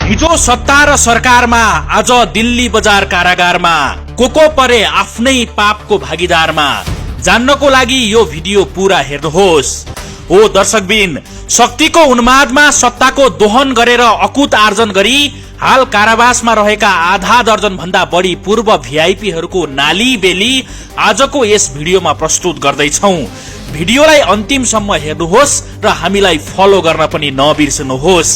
हिजो सत्ता र सरकारमा, आज दिल्ली बजार कारागारमा को परे आफ्नै पापको भागीदारमा। जान्नको लागि यो भिडियो पूरा हेर्नुहोस्। ओ दर्शकबिन, शक्तिको उन्मादमा सत्ताको दोहन गरेर अकुत आर्जन गरी हाल कारावासमा रहेका आधा दर्जन भन्दा बढी पूर्व भिआइपीहरूको नाली बेली आजको यस भिडियोमा प्रस्तुत गर्दैछौं। भिडियोलाई अन्तिमसम्म हेर्नुहोस् र हामीलाई फलो गर्न पनि नबिर्सनुहोस्।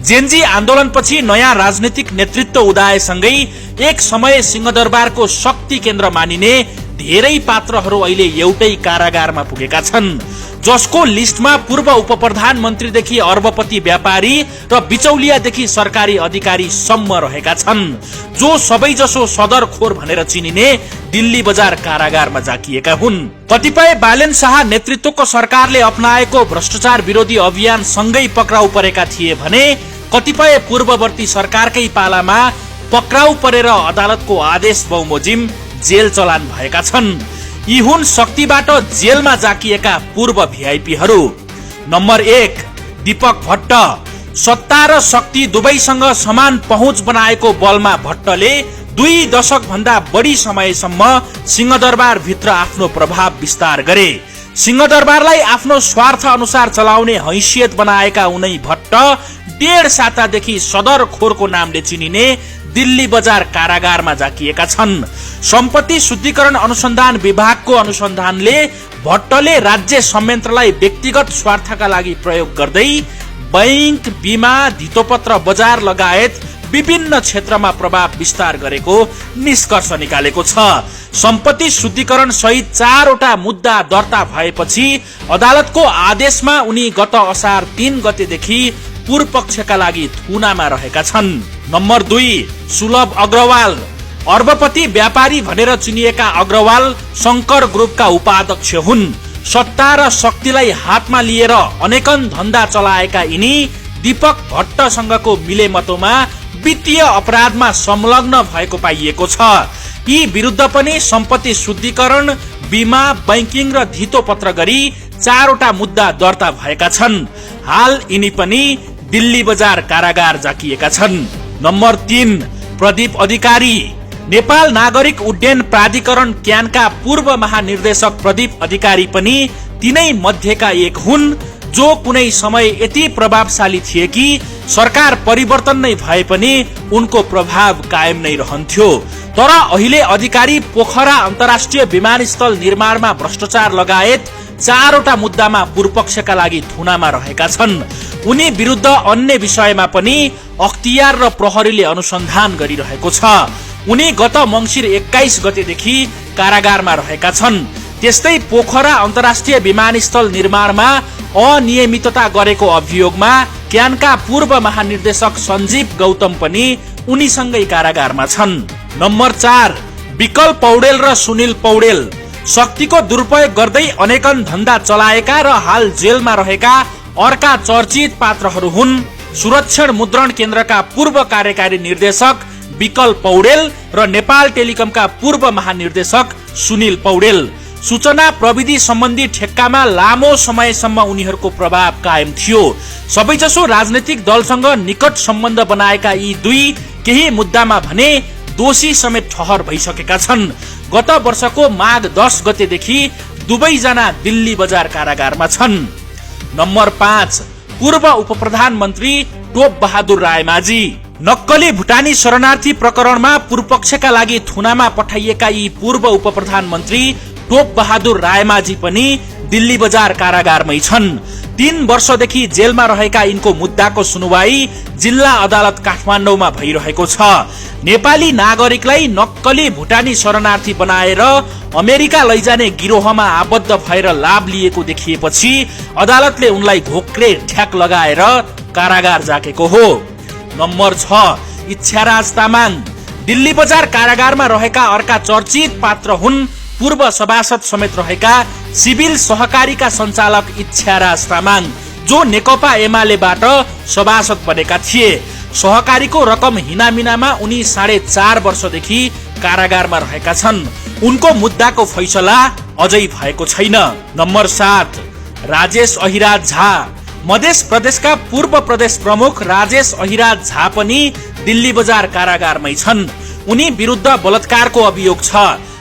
जेनजी आन्दोलनपछि नयाँ राजनीतिक नेतृत्व उदाएसँगै एक समय सिंहदरबारको शक्ति केन्द्र मानिने धेरै पात्रहरू अहिले एउटै कारागारमा पुगेका छन्, जसको लिस्टमा पूर्व उपप्रधानमन्त्रीदेखि अर्बपति व्यापारी र बिचौलियादेखि सरकारी अधिकारी सम्म रहेका छन्, जो सबैजसो सदरखोर भनेर चिनिने दिल्ली बजार कारागारमा जाकिएका हुन्। कतिपय बालेन शाह नेतृत्वको सरकारले अपनाएको भ्रष्टाचार विरोधी अभियान सँगै पक्राउ परेका थिए भने कतिपय पूर्ववर्ती सरकारकै पालामा पक्राउ परेर अदालतको आदेश बमोजिम जेल चलान भएका छन्। यी हुन् शक्तिबाट जेलमा जाकिएका पूर्व भिआइपीहरू। नम्बर 1, दीपक भट्ट। सत्ता र शक्ति दुवैसँग समान पहुँच बनाएको बलमा भट्टले 2 दशक भन्दा बढी समयसम्म सिंहदरबार भित्र आफ्नो प्रभाव विस्तार गरे। सिंहदरबारलाई आफ्नो स्वार्थ अनुसार चलाउने हैसियत बनाएका उनै भट्ट 1.5 सातादेखि सदरखोरको नामले चिनिने दिल्ली बजार कारागारमा जाकिएका छन्। सम्पत्ति शुद्धिकरण अनुसन्धान विभागको अनुसन्धानले भट्टले राज्य संयन्त्रलाई व्यक्तिगत स्वार्थका लागि प्रयोग गर्दै बैंक, बीमा, धितोपत्र बजार लगायत विभिन्न क्षेत्रमा प्रभाव विस्तार गरेको निष्कर्ष निकालेको छ। सम्पत्ति शुद्धिकरण सहित 4 वटा मुद्दा दर्ता भएपछि अदालतको आदेशमा उनी गत असार 3 गतेदेखि पूर्व पक्षका लागि थुनामा रहेका छन्। नम्बर 2, सुलभ अग्रवाल। अर्बपति व्यापारी भनेर चिनिएका अग्रवाल शंकर ग्रुपका उपाध्यक्ष हुन्। सत्ता र शक्तिलाई हातमा लिएर अनेकन धन्दा चलाएका यिनी दीपक भट्टसँगको मिलेमतोमा वित्तीय अपराधमा संलग्न भएको पाइएको छ। यी विरुद्ध पनि सम्पत्ति शुद्धिकरण, बीमा, बैंकिङ र धितोपत्र गरी 4 वटा मुद्दा दर्ता भएका छन्। हाल यिनी पनि दिल्ली बजार कारागार जाकिएका छन्। नम्बर 3, प्रदीप अधिकारी। नेपाल नागरिक उड्डयन प्राधिकरण क्यानका पूर्व महानिर्देशक प्रदीप अधिकारी पनि तिनै मध्येका एक हुन्, जो कुनै समय यति प्रभावशाली थिए कि सरकार परिवर्तन नै भए पनि उनको प्रभाव कायम नै रहन्थ्यो। तर अहिले अधिकारी पोखरा अन्तर्राष्ट्रिय विमानस्थल निर्माणमा भ्रष्टाचार लगायत 4 वटा मुद्दामा पूर्वपक्षका लागि थुनामा रहेका छन्। उनी विरुद्ध अन्य विषयमा पनि अख्तियार र प्रहरीले अनुसन्धान गरिरहेको छ। उनी गत मंसिर 21 गतेदेखि कारागारमा रहेका छन्। त्यस्तै पोखरा अन्तर्राष्ट्रिय विमानस्थल निर्माणमा अनियमितता गरेको अभियोगमा क्यानका पूर्व महानिर्देशक सञ्जीव गौतम पनि उनीसँगै कारागारमा छन्। नम्बर 4, विकल पौडेल र सुनिल पौडेल। शक्तिको दुरुपयोग गर्दै अनेकन धन्दा चलाएका र हाल जेलमा रहेका अर्का चर्चित पात्रहरू हुन् सुरक्षण मुद्रण केन्द्रका पूर्व कार्यकारी निर्देशक विकल पौडेल र नेपाल टेलिकमका पूर्व महानिर्देशक सुनिल पौडेल। सूचना प्रविधि सम्बन्धी ठेक्कामा लामो समयसम्म उनीहरूको प्रभाव कायम थियो। सबैजसो राजनैतिक दलसँग निकट सम्बन्ध बनाएका यी 2 केही मुद्दामा भने दोषी समेत ठहर भइसकेका छन्। गत वर्षको माघ 10 गतेदेखि दुवैजना दिल्ली बजार कारागारमा छन्। नम्बर 5, पूर्व उपप्रधानमन्त्री टोप बहादुर रायमाझी। नक्कली भुटानी शरणार्थी प्रकरणमा पूर्वपक्षका लागि थुनामा पठाइएका यी पूर्व उपप्रधानमन्त्री टोप बहादुर रायमाझी पनि दिल्ली बजार कारागारमै छन्। 3 वर्षदेखि जेलमा रहेका यिनको मुद्दाको सुनवाई जिल्ला अदालत काठमाडौँमा भइरहेको छ। नेपाली नागरिकलाई नक्कली भुटानी शरणार्थी बनाएर अमेरिका लैजाने गिरोहमा आबद्ध भएर लाभ लिएको देखिएपछि अदालतले उनलाई घोक्रे ठ्याक लगाएर कारागार जाकेको हो। नम्बर 6, इच्छाराज तामाङ। दिल्ली बजार कारागारमा रहेका अर्का चर्चित पात्र हुन् पूर्व सभासद समेत रहेका सिभिल सहकारीका सञ्चालक इच्छाराज तामाङ, जो नेकपा एमालेबाट सभासद बनेका थिए। सहकारीको रकम हिनामिनामा उनी 4.5 वर्षदेखि कारागारमा रहेका छन्। उनको मुद्दाको फैसला अझै भएको छैन। नम्बर 7, राजेश अहिराज झा। मध्य प्रदेशका पूर्व प्रदेश प्रमुख राजेश अहिराज झा पनि दिल्ली बजार कारागारमै छन्। उनी विरुद्ध बलात्कारको अभियोग छ।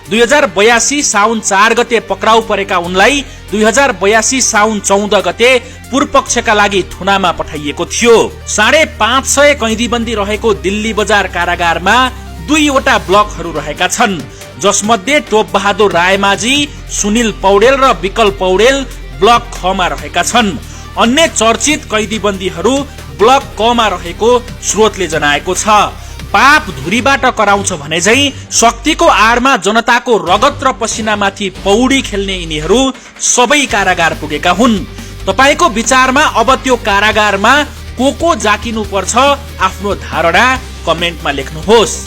2082 साउन 4 गते पक्राउ परेका उनलाई 2082 साउन 14 गते पूर्वपक्षका लागि थुनामा पठाइएको थियो। 550 कैदीबन्दी रहेको दिल्ली बजार कारागारमा 2वटा ब्लकहरू रहेका छन्, जसमध्ये टोप बहादुर रायमाझी, सुनिल पौडेल र विकल्प पौडेल ब्लक ख मा रहेका छन्। अन्य चर्चित कैदीबन्दीहरू ब्लक क मा रहेको स्रोतले जनाएको छ। पाप धुरीबाट कराउँछ भने झै शक्तिको आडमा जनताको रगत र पसिनामाथि पौडी खेल्ने यिनीहरू सबै कारागार पुगेका हुन्। तपाईको विचारमा अब त्यो कारागारमा को जाकिनु पर्छ? आफ्नो धारणा कमेन्टमा लेख्नुहोस्।